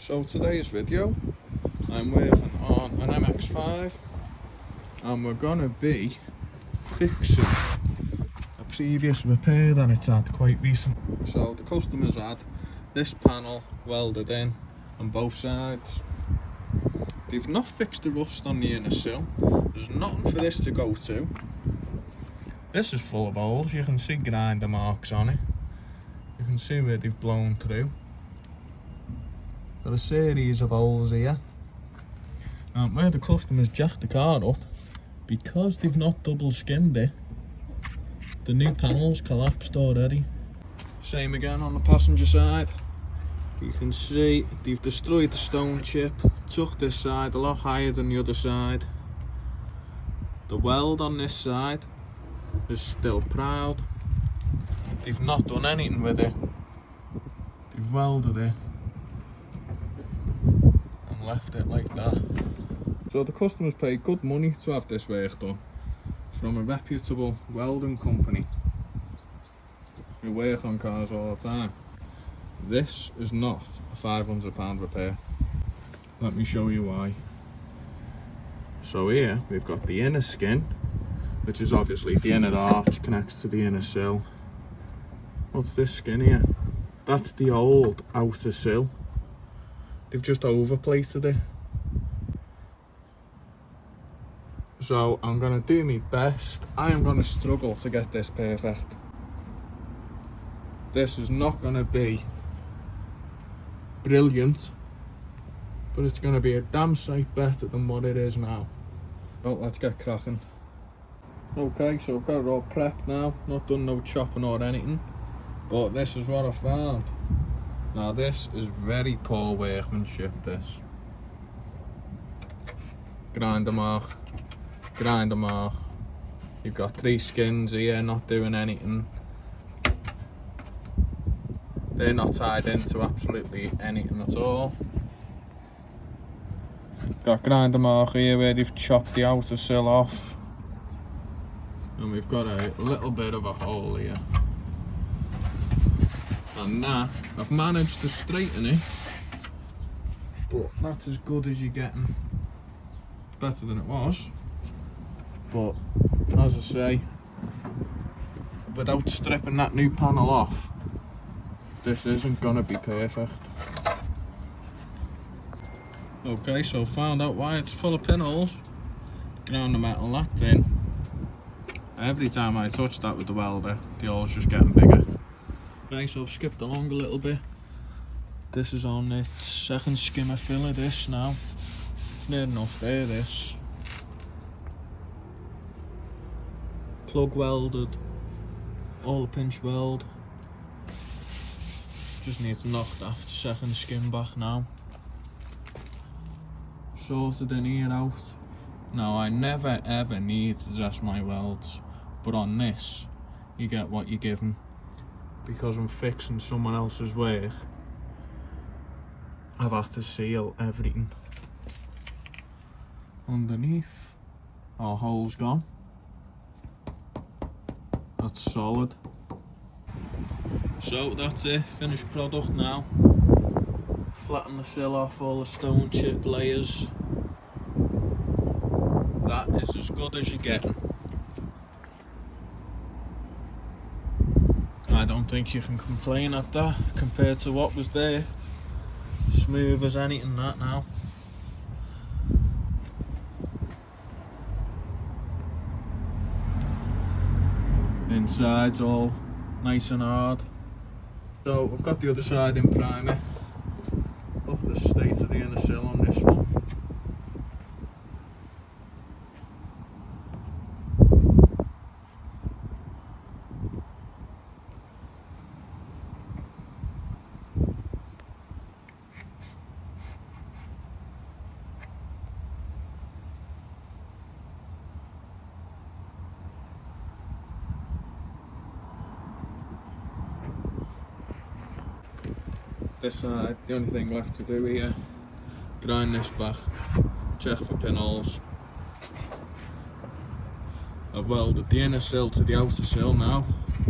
So today's video, I'm working on an MX5 and we're gonna be fixing a previous repair that it's had quite recent. So the customer's had this panel welded in on both sides. They've not fixed the rust on the inner sill. There's nothing for this to go to. This is full of holes. You can see grinder marks on it. You can see where they've blown through. Got a series of holes here. And where the customer's jacked the car up, because they've not double skinned it, the new panel's collapsed already. Same again on the passenger side. You can see they've destroyed the stone chip, took this side a lot higher than the other side. The weld on this side is still proud. They've not done anything with it. They've welded it and left it like that. So the customers paid good money to have this work done from a reputable welding company who work on cars all the time. This is not a £500 repair. Let me show you why. So here we've got the inner skin, which is obviously the inner arch connects to the inner sill. What's this skin here? That's the old outer sill. They've just overplated it. So I'm gonna do my best. I am gonna struggle to get this perfect. This is not gonna be brilliant, but it's going to be a damn sight better than what it is now. Well, let's get cracking. Okay, so I've got it all prepped now, not done no chopping or anything, but this is what I found. Now this is very poor workmanship, this. Grinder mark. You've got 3 skins here not doing anything. They're not tied into absolutely anything at all. Got grinder mark here where they've chopped the outer sill off. And we've got a little bit of a hole here. And that, I've managed to straighten it, but that's as good as you're getting. It's better than it was. But, as I say, without stripping that new panel off, this isn't gonna be perfect. Okay, so found out why it's full of pinholes. Ground the metal that thin. Every time I touch that with the welder, the hole's just getting bigger. Okay, so I've skipped along a little bit. This is on its second skimmer filler, this now. It's near enough there, this. Plug welded, all the pinch weld. Just need to knock that second skim back now. Sorted in here out. Now I never ever need to test my welds, but on this you get what you're given. Because I'm fixing someone else's work, I've had to seal everything. Underneath, our hole's gone. That's solid. So that's it, finished product now. Flatten the sill off all the stone chip layers. That is as good as you're getting. I don't think you can complain at that compared to what was there. Smooth as anything that now. Inside's all nice and hard. So we've got the other side in primer. Look at the state of the inner sill on this one. This side, the only thing left to do here, grind this back, check for pinholes. I've welded the inner sill to the outer sill now,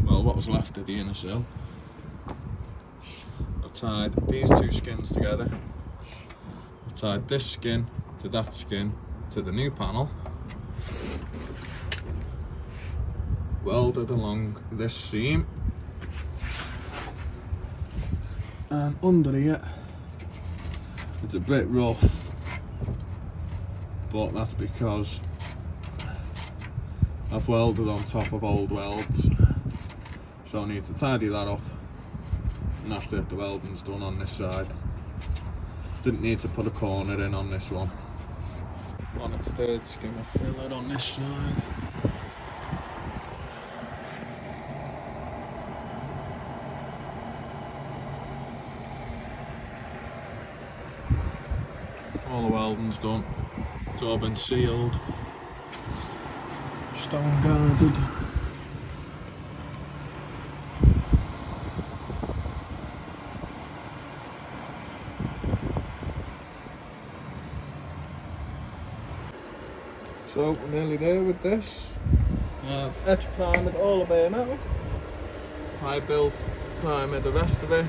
well what was left of the inner sill. I've tied these two skins together inside this skin to that skin to the new panel, welded along this seam, and under here it's a bit rough, but that's because I've welded on top of old welds, so I need to tidy that up, and that's it. The welding's done on this side. Didn't need to put a corner in on this one. On its third skim of filler on this side. All the welding's done. It's all been sealed, stone guarded. So we're nearly there with this. I've edge primed all the way now. I built primed the rest of it.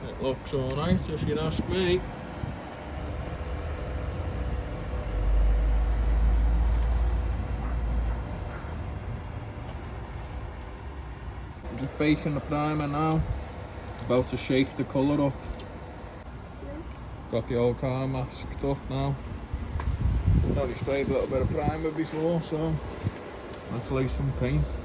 It looks alright if you ask me. I'm just baking the primer now. About to shake the colour up. Got the old car masked up now. Already sprayed a little bit of primer before, so let's lay some paint.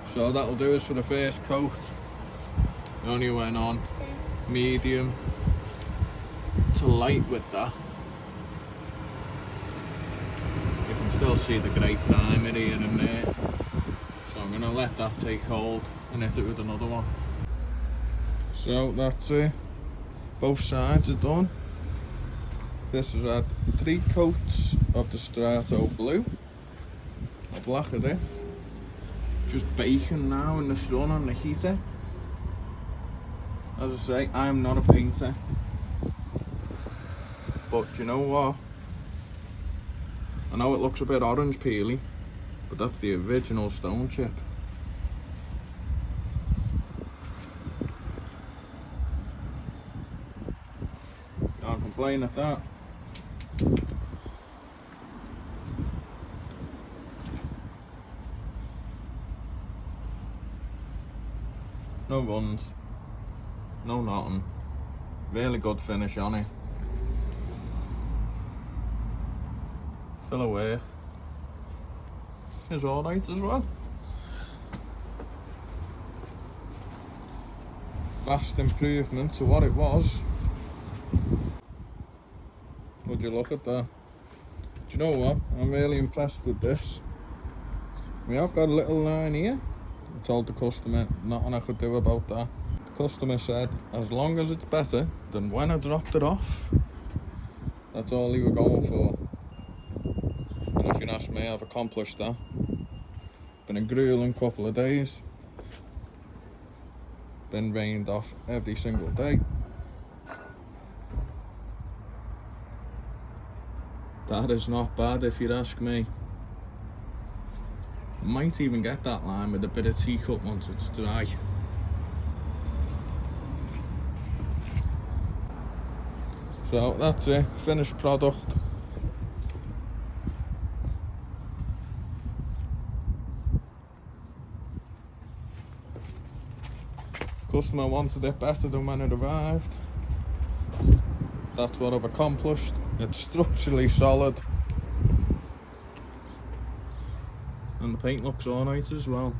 So that'll do us for the first coat. I only went on medium to light with that. You can still see the grey primer here and there. So I'm going to let that take hold and hit it with another one. So that's it. Both sides are done. This has had 3 coats of the Strato blue. I'll black it in. Just baking now in the sun on the heater. As I say, I'm not a painter. But you know what? I know it looks a bit orange peely, but that's the original stone chip. Can't complain at that. No runs, no nothing. Really good finish on it. Filler work is alright as well. Vast improvement to what it was. Would you look at that? Do you know what? I'm really impressed with this. We have got a little line here. I told the customer nothing I could do about that. The customer said as long as it's better than when I dropped it off, that's all he were going for. And if you ask me, I've accomplished that. Been a grueling couple of days. Been rained off every single day. That is not bad if you ask me. I might even get that line with a bit of teacup once it's dry. So that's it, finished product. Customer wanted it better than when it arrived. That's what I've accomplished. It's structurally solid. And the paint looks alright as well.